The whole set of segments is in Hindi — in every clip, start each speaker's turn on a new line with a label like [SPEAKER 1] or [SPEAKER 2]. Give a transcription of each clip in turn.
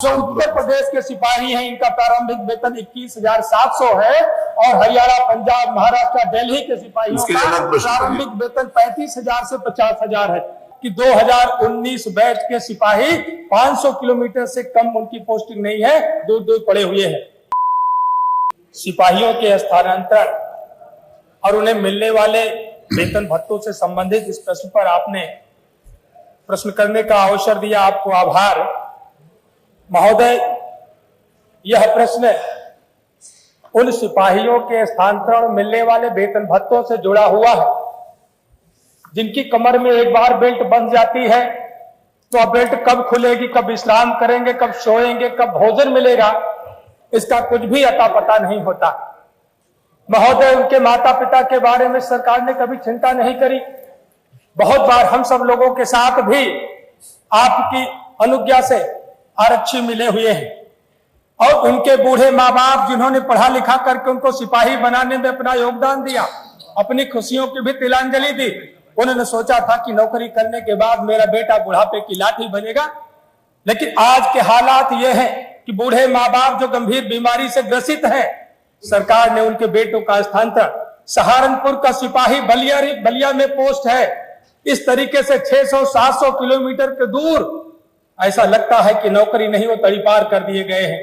[SPEAKER 1] जो उत्तर प्रदेश के सिपाही हैं, इनका प्रारंभिक वेतन 21,700 है और हरियाणा, पंजाब, महाराष्ट्र, दिल्ली के सिपाहियों का प्रारंभिक वेतन 35,000 से 50,000 है कि 2019 बैच के सिपाही 500 किलोमीटर से कम उनकी पोस्टिंग नहीं है, दूर दूर पड़े हुए हैं। सिपाहियों के स्थानांतरण और उन्हें मिलने वाले वेतन भत्तों से संबंधित इस प्रश्न पर आपने प्रश्न करने का अवसर दिया, आपको आभार। महोदय, यह प्रश्न उन सिपाहियों के स्थानांतरण मिलने वाले वेतन भत्तों से जुड़ा हुआ है जिनकी कमर में एक बार बेल्ट बंध जाती है तो अब बेल्ट कब खुलेगी, कब विश्राम करेंगे, कब सोएंगे, कब भोजन मिलेगा, इसका कुछ भी अता पता नहीं होता। महोदय, उनके माता पिता के बारे में सरकार ने कभी चिंता नहीं करी। बहुत बार हम सब लोगों के साथ भी आपकी अनुज्ञा से आरक्षी मिले हुए हैं और उनके बूढ़े माँ बाप जिन्होंने पढ़ा लिखा करके उनको सिपाही बनाने में अपना योगदान दिया, अपनी खुशियों की भी तिलांजलि दी। उन्होंने सोचा था कि नौकरी करने के बाद मेरा बेटा बुढ़ापे की लाठी बनेगा, लेकिन आज के हालात ये हैं कि बूढ़े माँ बाप जो गंभीर बीमारी से ग्रसित हैं, सरकार ने उनके बेटों का स्थानांतरण सहारनपुर का सिपाही बलिया में पोस्ट है, इस तरीके से 600-700 किलोमीटर के दूर ऐसा लगता है कि नौकरी नहीं, वो तड़ीपार कर दिए गए हैं।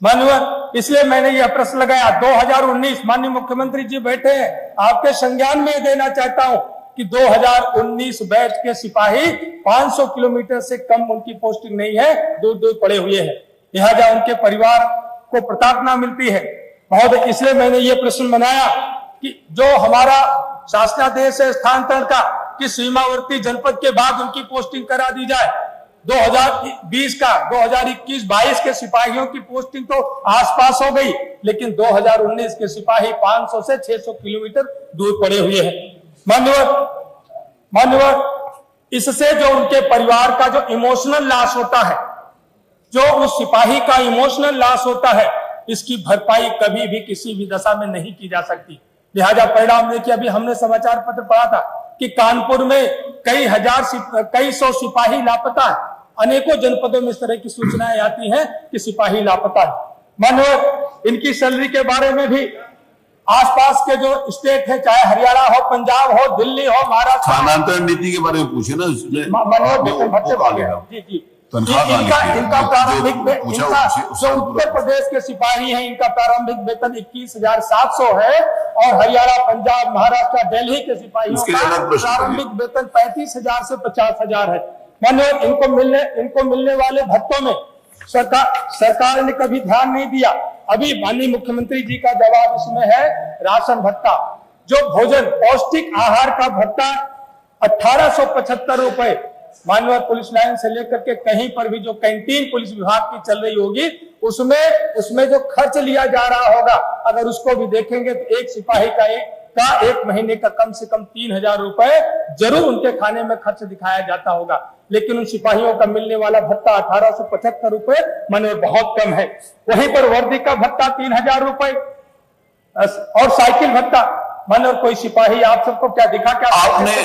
[SPEAKER 1] माननीय, इसलिए मैंने यह प्रश्न लगाया। 2019 माननीय मुख्यमंत्री जी बैठे हैं, आपके संज्ञान में देना चाहता हूं कि 2019 बैच के सिपाही 500 किलोमीटर से कम उनकी पोस्टिंग नहीं है, दूर दूर पड़े हुए हैं, लिहाजा उनके परिवार को प्रताड़ना मिलती है। महोदय, इसलिए मैंने ये प्रश्न बनाया कि जो हमारा शासनादेश है स्थानांतरण का कि सीमावर्ती जनपद के बाद उनकी पोस्टिंग करा दी जाए। 2020 का 2021-22 के सिपाहियों की पोस्टिंग तो आसपास हो गई, लेकिन 2019 के सिपाही 500 से 600 किलोमीटर दूर पड़े हुए हैं। माननीय, इससे जो उनके परिवार का जो इमोशनल लॉस होता है, जो उस सिपाही का इमोशनल लॉस होता है, इसकी भरपाई कभी भी किसी भी दशा में नहीं की जा सकती। लिहाजा परिणाम देखिए, अभी हमने समाचार पत्र पढ़ा था कि कानपुर में कई सौ सिपाही लापता है। अनेकों जनपदों में इस तरह की सूचनाएं आती हैं कि सिपाही लापता है। मानो इनकी सैलरी के बारे में भी आसपास के जो स्टेट है, चाहे हरियाणा हो, पंजाब हो, दिल्ली हो, महाराष्ट्र,
[SPEAKER 2] स्थानांतरण नीति के बारे में पूछे ना,
[SPEAKER 1] जी जी, इनका प्रारंभिक जो उत्तर प्रदेश के सिपाही हैं, इनका प्रारंभिक वेतन 21,700 है और हरियाणा, पंजाब, महाराष्ट्र, दिल्ली के सिपाहियों का प्रारंभिक वेतन 35,000 से 50,000 है। माननीय, इनको मिलने वाले भत्तों में सरकार ने कभी ध्यान नहीं दिया। अभी माननीय मुख्यमंत्री जी का जवाब इसमें है राशन भत्ता, जो भोजन पौष्टिक आहार का भत्ता 1875 रुपए, माननीय पुलिस लाइन से लेकर के कहीं पर भी जो कैंटीन पुलिस विभाग की चल रही होगी, उसमें जो खर्च लिया जा रहा होगा, अगर उसको भी देखेंगे तो एक सिपाही का एक महीने का कम से कम 3,000 रुपए जरूर उनके खाने में खर्च दिखाया जाता होगा, लेकिन उन सिपाहियों का मिलने वाला भत्ता 1875 रुपए माने बहुत कम है। वहीं पर वर्दी का भत्ता 3,000 रुपए और साइकिल भत्ता, मानव कोई सिपाही आप सबको क्या दिखा, क्या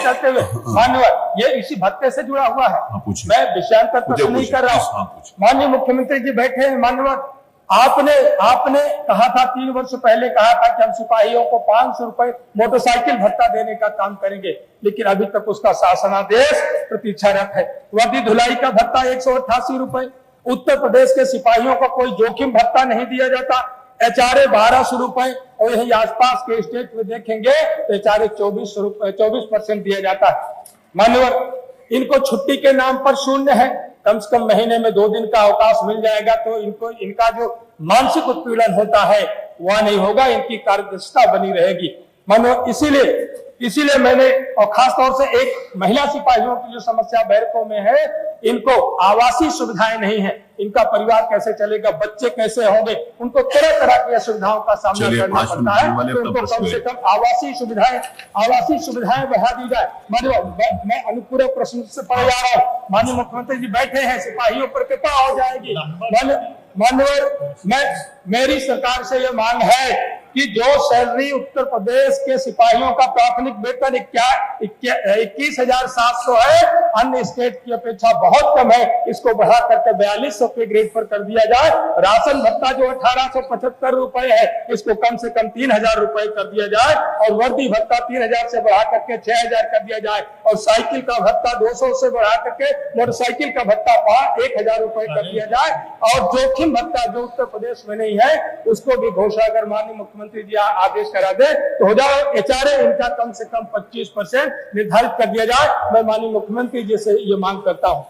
[SPEAKER 1] चलते हुए, मानव ये इसी भत्ते से जुड़ा हुआ है। मैं विषयांतर प्रश्न नहीं कर रहा हूँ। माननीय मुख्यमंत्री जी बैठे हैं। मानव, आपने कहा था 3 वर्ष पहले कहा था कि हम सिपाहियों को 500 रुपए मोटरसाइकिल भत्ता देने का काम करेंगे, लेकिन अभी तक उसका शासनादेश प्रतीक्षारत है। वर्दी धुलाई का भत्ता 188 रुपए। उत्तर प्रदेश के सिपाहियों को कोई जोखिम भत्ता नहीं दिया जाता। HRA 1200 रुपए और यही आसपास के स्टेट में देखेंगे तो HRA 24% दिया जाता है। मान्यवर, इनको छुट्टी के नाम पर शून्य है, कम से कम महीने में 2 दिन का अवकाश मिल जाएगा तो इनका जो मानसिक उत्पीड़न होता है वह नहीं होगा, इनकी कार्यदक्षता बनी रहेगी। मानो इसीलिए मैंने, और खास तौर से एक महिला सिपाहियों की जो समस्या बैरकों में है, इनको आवासीय सुविधाएं नहीं है, इनका परिवार कैसे चलेगा, बच्चे कैसे होंगे, उनको तरह तरह की असुविधाओं का सामना करना पड़ता है, तो उनको कम से कम आवासीय सुविधाएं बढ़ा दी जाए। मैं अनुपूरक प्रश्न से पढ़ जा रहा हूँ। माननीय मुख्यमंत्री जी बैठे हैं, सिपाहियों पर कृपा हो जाएगी। माननीय, मेरी सरकार से यह मांग है कि जो सैलरी उत्तर प्रदेश के सिपाहियों का प्राथमिक वेतन 21,700 है, अन्य स्टेट की अपेक्षा बहुत कम है, इसको बढ़ा करके 4200 के ग्रेड पर कर दिया जाए। राशन भत्ता जो 1875 रुपए है, इसको कम से कम 3000 रुपए कर दिया जाए, और वर्दी भत्ता 3000 से बढ़ा करके 6000 कर दिया जाए, और साइकिल का भत्ता 200 से बढ़ा करके मोटरसाइकिल का भत्ता 1000 रुपए कर दिया जाए, और जोखिम भत्ता जो उत्तर प्रदेश में नहीं है उसको भी घोषणा अगर माननीय मुख्यमंत्री जी आदेश करा दे तो हो जाए। HRA इनका कम से कम 25% निर्धारित कर दिया जाए। मैं माननीय मुख्यमंत्री जी से ये मांग करता हूं।